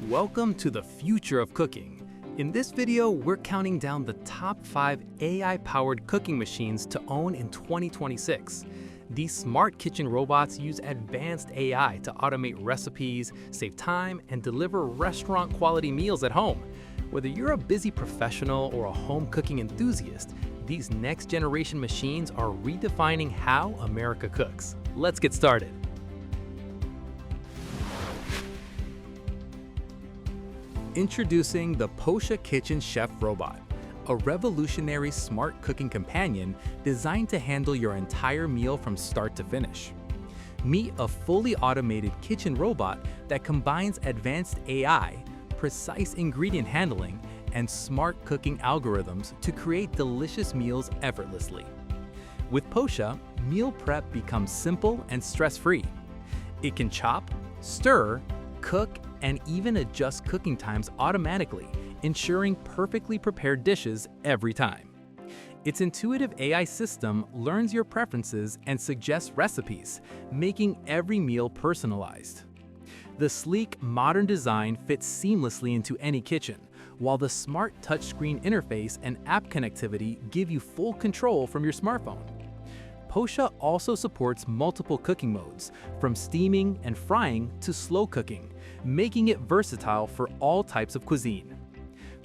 Welcome to the future of cooking. In this video, we're counting down the top 5 AI-powered cooking machines to own in 2026. These smart kitchen robots use advanced AI to automate recipes, save time, and deliver restaurant-quality meals at home. Whether you're a busy professional or a home cooking enthusiast, these next-generation machines are redefining how America cooks. Let's get started. Introducing the Posha Kitchen Chef Robot, a revolutionary smart cooking companion designed to handle your entire meal from start to finish. Meet a fully automated kitchen robot that combines advanced AI, precise ingredient handling, and smart cooking algorithms to create delicious meals effortlessly. With Posha, meal prep becomes simple and stress-free. It can chop, stir, cook, and even adjust cooking times automatically, ensuring perfectly prepared dishes every time. Its intuitive AI system learns your preferences and suggests recipes, making every meal personalized. The sleek, modern design fits seamlessly into any kitchen, while the smart touchscreen interface and app connectivity give you full control from your smartphone. Posha also supports multiple cooking modes, from steaming and frying to slow cooking, making it versatile for all types of cuisine.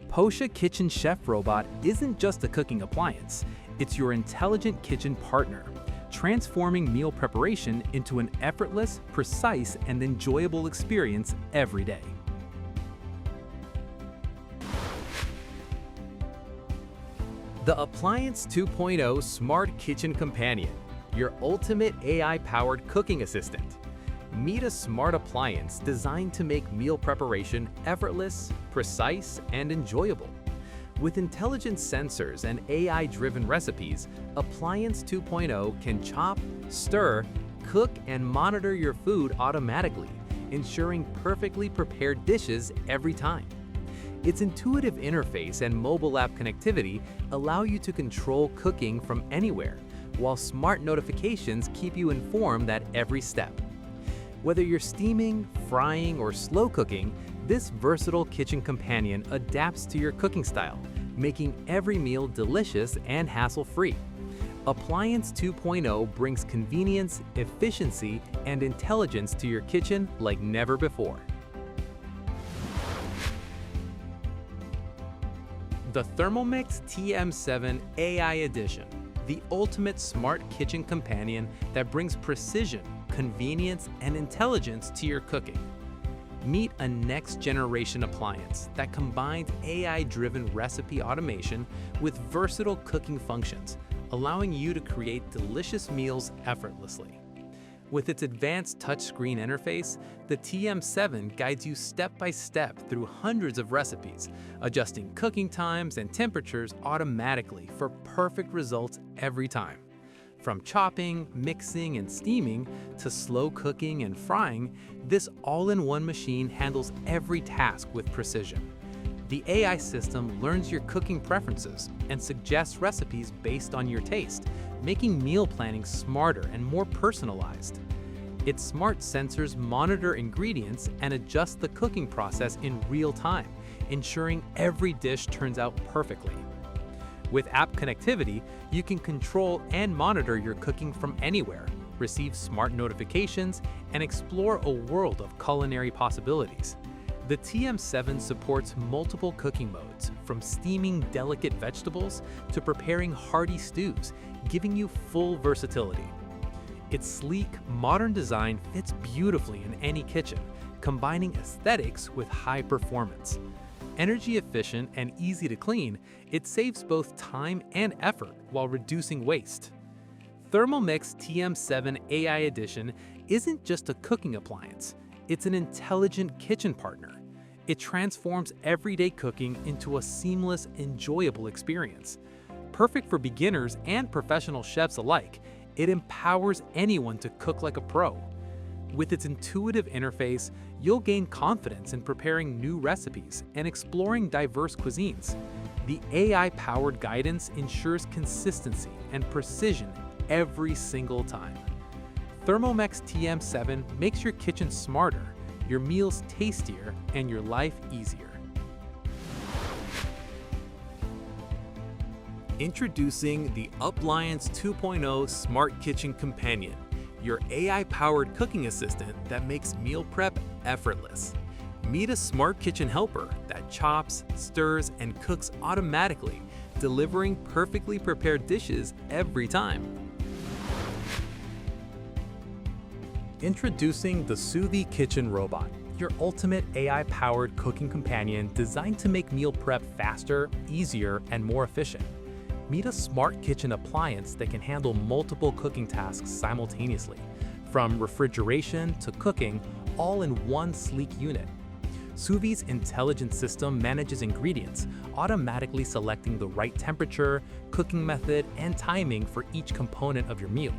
Posha Kitchen Chef Robot isn't just a cooking appliance, it's your intelligent kitchen partner, transforming meal preparation into an effortless, precise, and enjoyable experience every day. The Upliance 2.0 Smart Kitchen Companion, your ultimate AI-powered cooking assistant. Meet a smart appliance designed to make meal preparation effortless, precise, and enjoyable. With intelligent sensors and AI-driven recipes, Upliance 2.0 can chop, stir, cook, and monitor your food automatically, ensuring perfectly prepared dishes every time. Its intuitive interface and mobile app connectivity allow you to control cooking from anywhere, while smart notifications keep you informed at every step. Whether you're steaming, frying, or slow cooking, this versatile kitchen companion adapts to your cooking style, making every meal delicious and hassle-free. Upliance 2.0 brings convenience, efficiency, and intelligence to your kitchen like never before. The Thermomix TM7 AI Edition, the ultimate smart kitchen companion that brings precision, convenience, and intelligence to your cooking. Meet a next-generation appliance that combines AI-driven recipe automation with versatile cooking functions, allowing you to create delicious meals effortlessly. With its advanced touchscreen interface, the TM7 guides you step-by-step through hundreds of recipes, adjusting cooking times and temperatures automatically for perfect results every time. From chopping, mixing, and steaming to slow cooking and frying, this all-in-one machine handles every task with precision. The AI system learns your cooking preferences and suggests recipes based on your taste, making meal planning smarter and more personalized. Its smart sensors monitor ingredients and adjust the cooking process in real time, ensuring every dish turns out perfectly. With app connectivity, you can control and monitor your cooking from anywhere, receive smart notifications, and explore a world of culinary possibilities. The TM7 supports multiple cooking modes, from steaming delicate vegetables to preparing hearty stews, giving you full versatility. Its sleek, modern design fits beautifully in any kitchen, combining aesthetics with high performance. Energy efficient and easy to clean, it saves both time and effort while reducing waste. Thermomix TM7 AI Edition isn't just a cooking appliance, it's an intelligent kitchen partner. It transforms everyday cooking into a seamless, enjoyable experience. Perfect for beginners and professional chefs alike, it empowers anyone to cook like a pro. With its intuitive interface, you'll gain confidence in preparing new recipes and exploring diverse cuisines. The AI-powered guidance ensures consistency and precision every single time. Thermomix TM7 makes your kitchen smarter, your meals tastier, and your life easier. Introducing the Upliance 2.0 Smart Kitchen Companion, your AI-powered cooking assistant that makes meal prep effortless. Meet a smart kitchen helper that chops, stirs, and cooks automatically, delivering perfectly prepared dishes every time. Introducing the Suvie kitchen robot, your ultimate AI-powered cooking companion designed to make meal prep faster, easier, and more efficient. Meet a smart kitchen appliance that can handle multiple cooking tasks simultaneously, from refrigeration to cooking, all in one sleek unit. Suvie's intelligent system manages ingredients, automatically selecting the right temperature, cooking method, and timing for each component of your meal.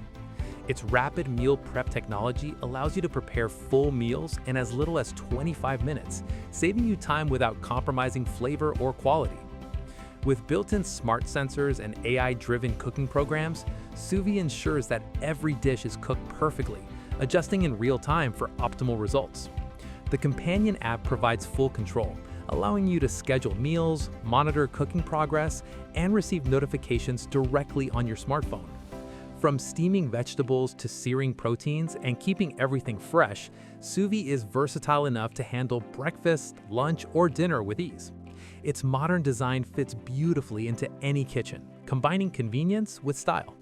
Its rapid meal prep technology allows you to prepare full meals in as little as 25 minutes, saving you time without compromising flavor or quality. With built-in smart sensors and AI-driven cooking programs, Suvie ensures that every dish is cooked perfectly, adjusting in real time for optimal results. The companion app provides full control, allowing you to schedule meals, monitor cooking progress, and receive notifications directly on your smartphone. From steaming vegetables to searing proteins and keeping everything fresh, Suvie is versatile enough to handle breakfast, lunch, or dinner with ease. Its modern design fits beautifully into any kitchen, combining convenience with style.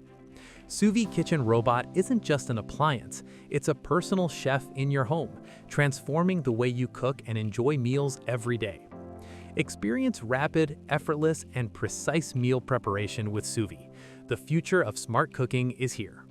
Suvie Kitchen Robot isn't just an appliance, it's a personal chef in your home, transforming the way you cook and enjoy meals every day. Experience rapid, effortless, and precise meal preparation with Suvie. The future of smart cooking is here.